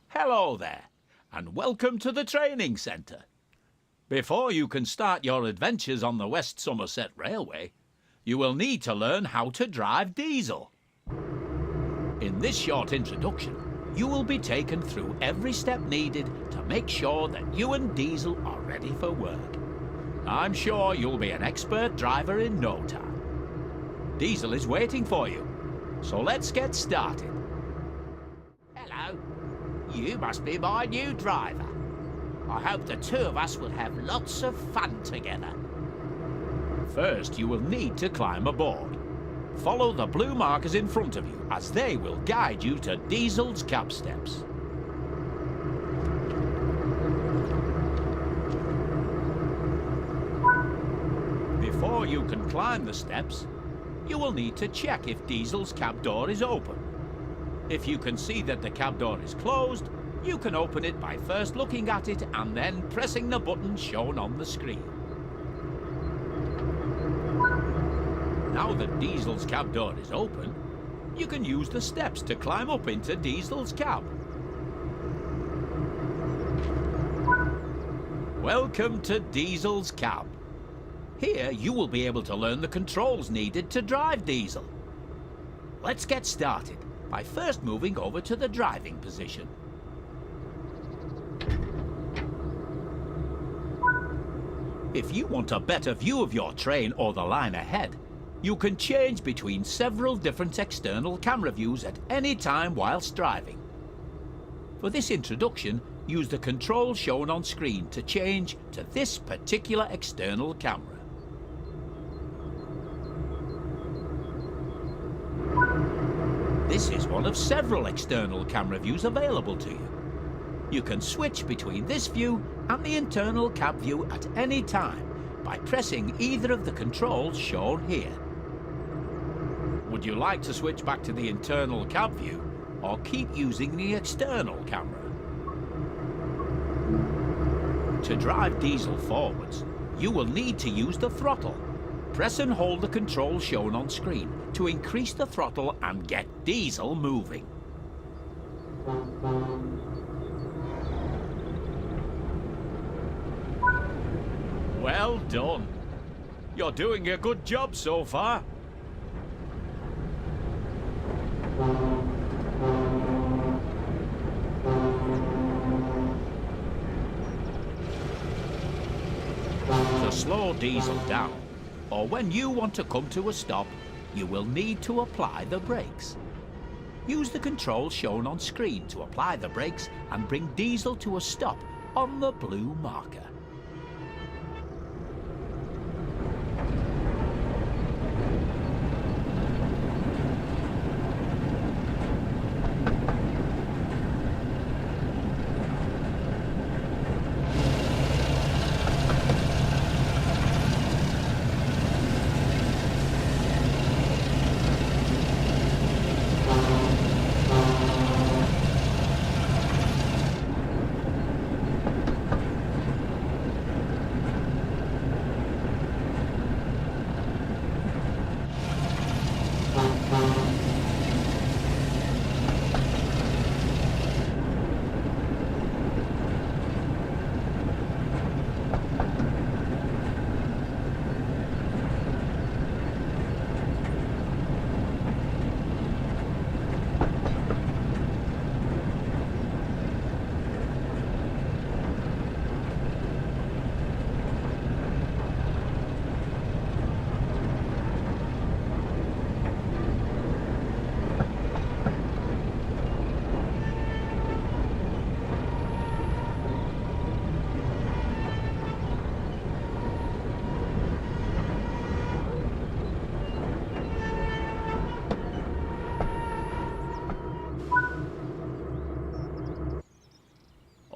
Hello there, and welcome to the training centre. Before you can start your adventures on the West Somerset Railway, you will need to learn how to drive diesel. In this short introduction, you will be taken through every step needed to make sure that you and Diesel are ready for work. I'm sure you'll be an expert driver in no time. Diesel is waiting for you, so let's get started. Hello, you must be my new driver. I hope the two of us will have lots of fun together. First, you will need to climb aboard. Follow the blue markers in front of you as they will guide you to Diesel's cab steps. Before you can climb the steps, you will need to check if Diesel's cab door is open. If you can see that the cab door is closed, you can open it by first looking at it and then pressing the button shown on the screen. Now that Diesel's cab door is open, you can use the steps to climb up into Diesel's cab. Welcome to Diesel's cab. Here you will be able to learn the controls needed to drive Diesel. Let's get started by first moving over to the driving position. If you want a better view of your train or the line ahead, you can change between several different external camera views at any time whilst driving. For this introduction, use the controls shown on screen to change to this particular external camera. This is one of several external camera views available to you. You can switch between this view and the internal cab view at any time by pressing either of the controls shown here. Would you like to switch back to the internal cab view or keep using the external camera? To drive Diesel forwards, you will need to use the throttle. Press and hold the controls shown on screen to increase the throttle and get Diesel moving. Well done. You're doing a good job so far. To slow Diesel down, or when you want to come to a stop, you will need to apply the brakes. Use the controls shown on screen to apply the brakes and bring Diesel to a stop on the blue marker.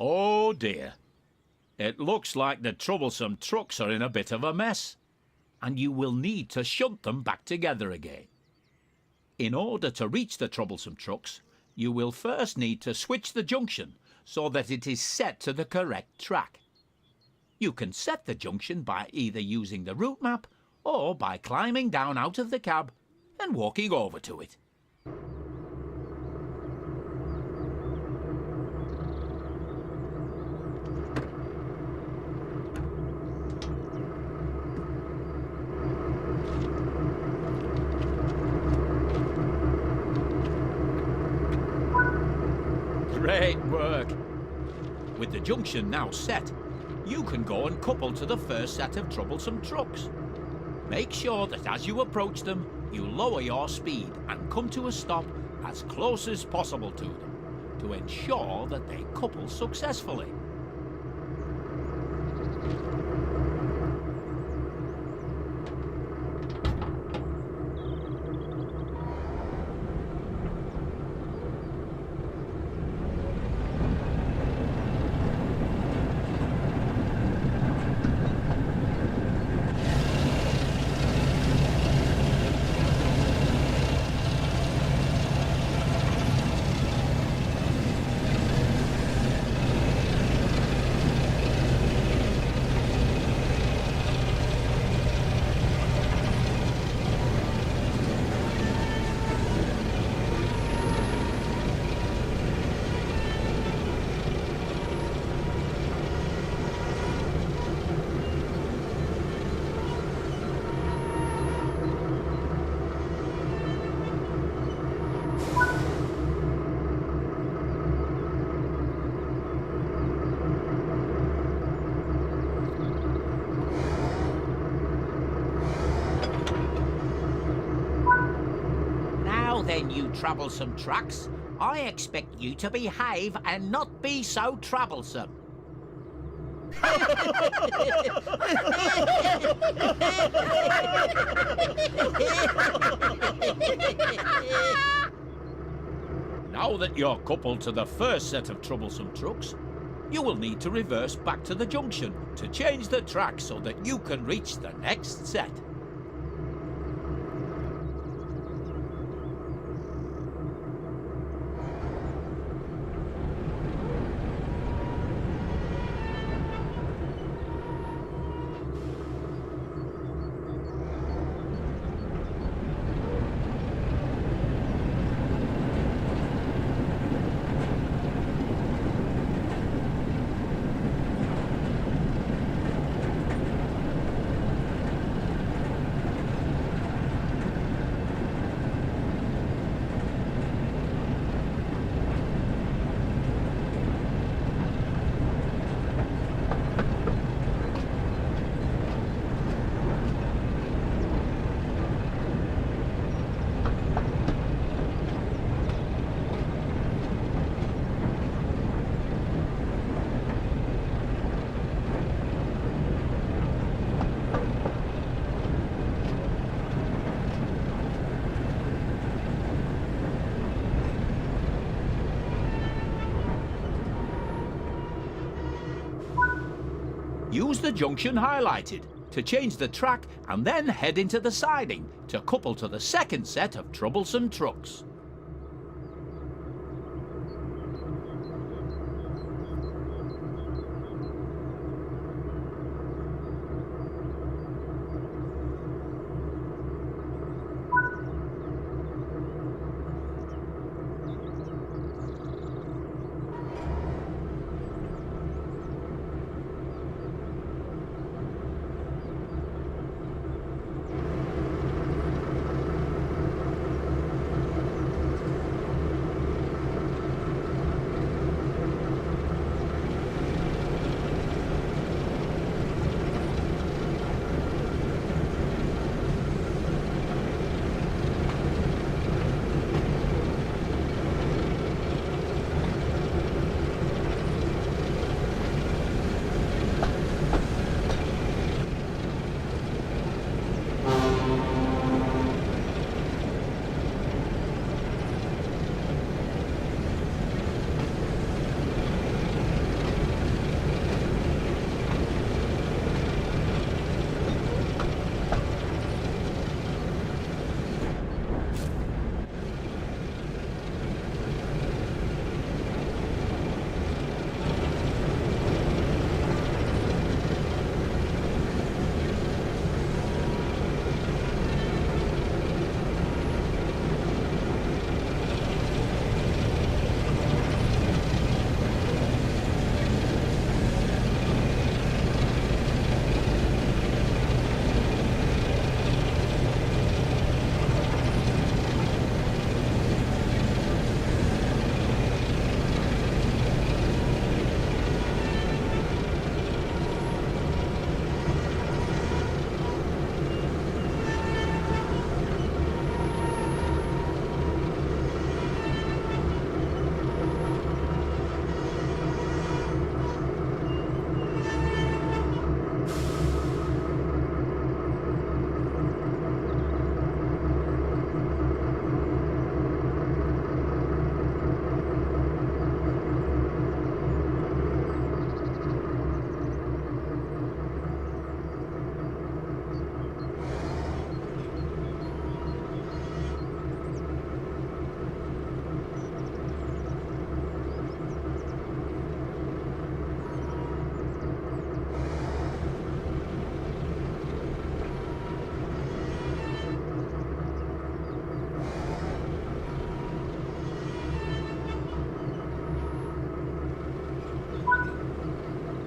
Oh dear. It looks like the troublesome trucks are in a bit of a mess, and you will need to shunt them back together again. In order to reach the troublesome trucks, you will first need to switch the junction so that it is set to the correct track. You can set the junction by either using the route map or by climbing down out of the cab and walking over to it. Great work! With the junction now set, you can go and couple to the first set of troublesome trucks. Make sure that as you approach them, you lower your speed and come to a stop as close as possible to them to ensure that they couple successfully. Then, you troublesome trucks, I expect you to behave and not be so troublesome. Now that you're coupled to the first set of troublesome trucks, you will need to reverse back to the junction to change the track so that you can reach the next set. Use the junction highlighted to change the track and then head into the siding to couple to the second set of troublesome trucks.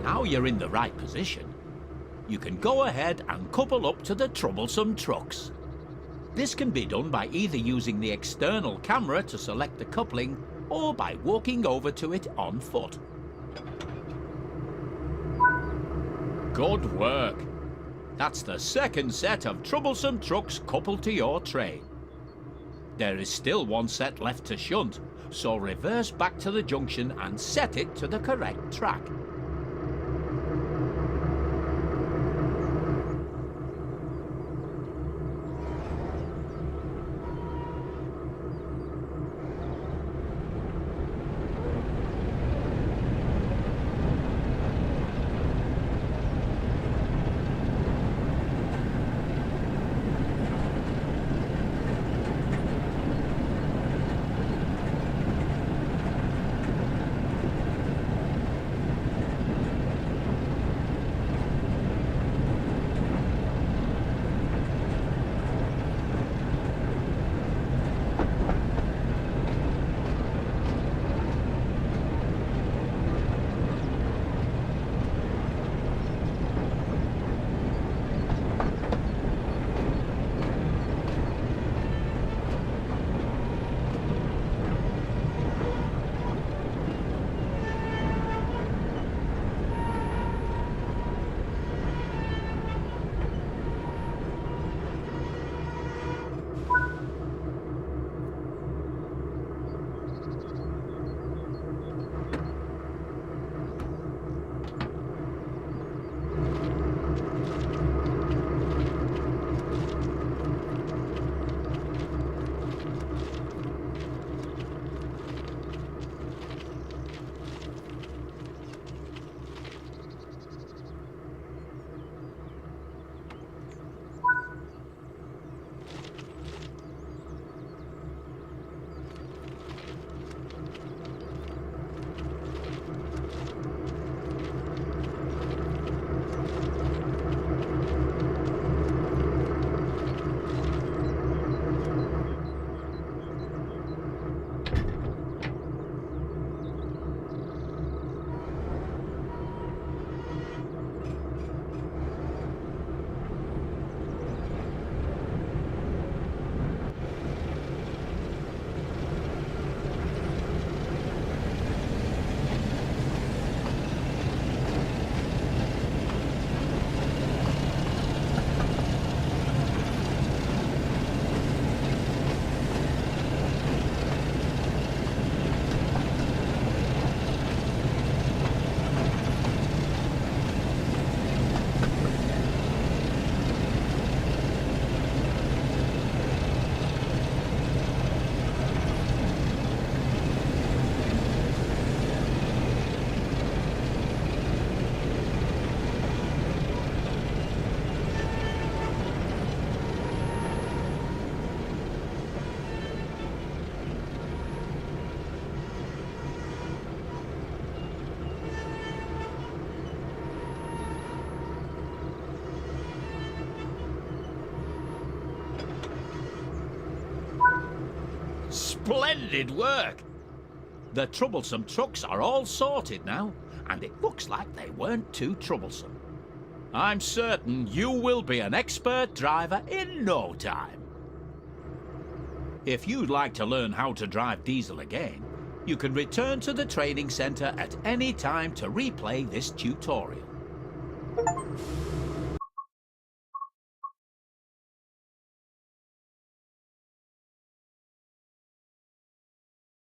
Now you're in the right position. You can go ahead and couple up to the troublesome trucks. This can be done by either using the external camera to select the coupling or by walking over to it on foot. Good work. That's the second set of troublesome trucks coupled to your train. There is still one set left to shunt, so reverse back to the junction and set it to the correct track. Splendid work! The troublesome trucks are all sorted now, and it looks like they weren't too troublesome. I'm certain you will be an expert driver in no time. If you'd like to learn how to drive Diesel again, you can return to the training centre at any time to replay this tutorial.